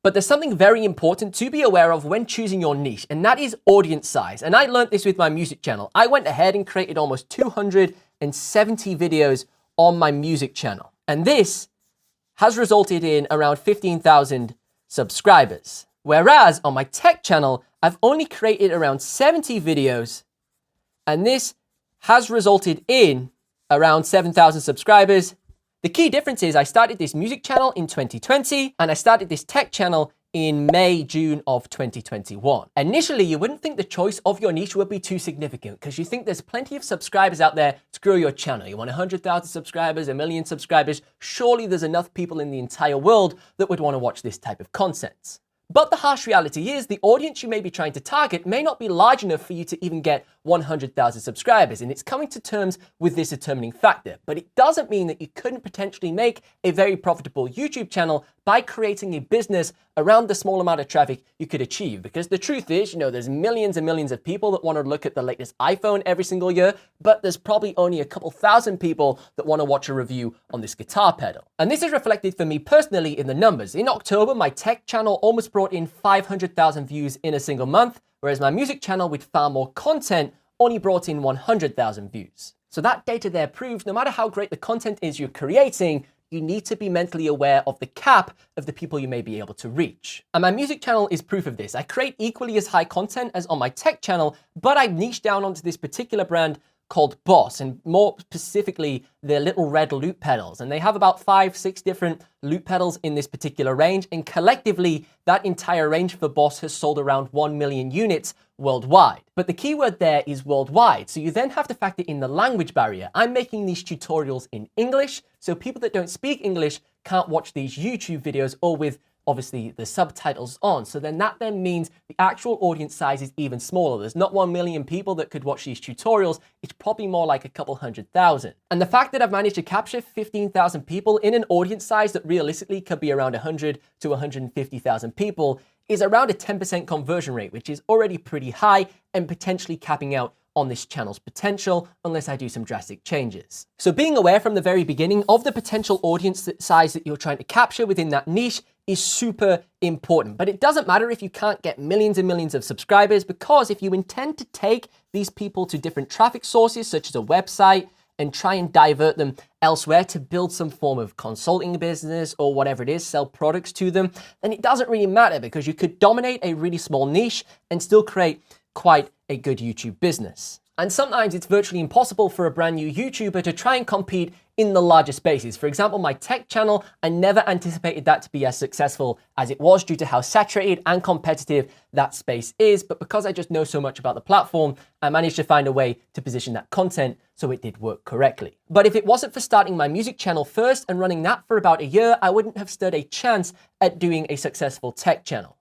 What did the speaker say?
But there's something very important to be aware of when choosing your niche, and that is audience size. And I learned this with my music channel. I went ahead and created almost 270 videos on my music channel. And this has resulted in around 15,000 subscribers. Whereas on my tech channel, I've only created around 70 videos, and this has resulted in around 7,000 subscribers. The key difference is I started this music channel in 2020 and I started this tech channel in May, June of 2021. Initially, you wouldn't think the choice of your niche would be too significant because you think there's plenty of subscribers out there to grow your channel. You want 100,000 subscribers, 1 million subscribers. Surely there's enough people in the entire world that would want to watch this type of content. But the harsh reality is the audience you may be trying to target may not be large enough for you to even get 100,000 subscribers, and it's coming to terms with this determining factor. But it doesn't mean that you couldn't potentially make a very profitable YouTube channel by creating a business around the small amount of traffic you could achieve. Because the truth is, there's millions and millions of people that want to look at the latest iPhone every single year, but there's probably only a couple thousand people that want to watch a review on this guitar pedal. And this is reflected for me personally in the numbers. In October, my tech channel almost brought in 500,000 views in a single month, whereas my music channel with far more content only brought in 100,000 views. So that data there proves no matter how great the content is you're creating, you need to be mentally aware of the cap of the people you may be able to reach. And my music channel is proof of this. I create equally as high content as on my tech channel, but I've niched down onto this particular brand called Boss, and more specifically, their little red loop pedals. And they have about 5-6 different loop pedals in this particular range. And collectively, that entire range for Boss has sold around 1 million units worldwide. But the key word there is worldwide. So you then have to factor in the language barrier. I'm making these tutorials in English, so people that don't speak English can't watch these YouTube videos, or with obviously the subtitles on. So then that means the actual audience size is even smaller. There's not 1 million people that could watch these tutorials. It's probably more like a couple 100,000. And the fact that I've managed to capture 15,000 people in an audience size that realistically could be around 100 to 150,000 people is around a 10% conversion rate, which is already pretty high and potentially capping out on this channel's potential unless I do some drastic changes. So being aware from the very beginning of the potential audience size that you're trying to capture within that niche is super important. But it doesn't matter if you can't get millions and millions of subscribers, because if you intend to take these people to different traffic sources, such as a website, and try and divert them elsewhere to build some form of consulting business or whatever it is, sell products to them, then it doesn't really matter, because you could dominate a really small niche and still create quite a good YouTube business. And sometimes it's virtually impossible for a brand new YouTuber to try and compete in the larger spaces. For example, my tech channel, I never anticipated that to be as successful as it was due to how saturated and competitive that space is. But because I just know so much about the platform, I managed to find a way to position that content so it did work correctly. But if it wasn't for starting my music channel first and running that for about a year, I wouldn't have stood a chance at doing a successful tech channel.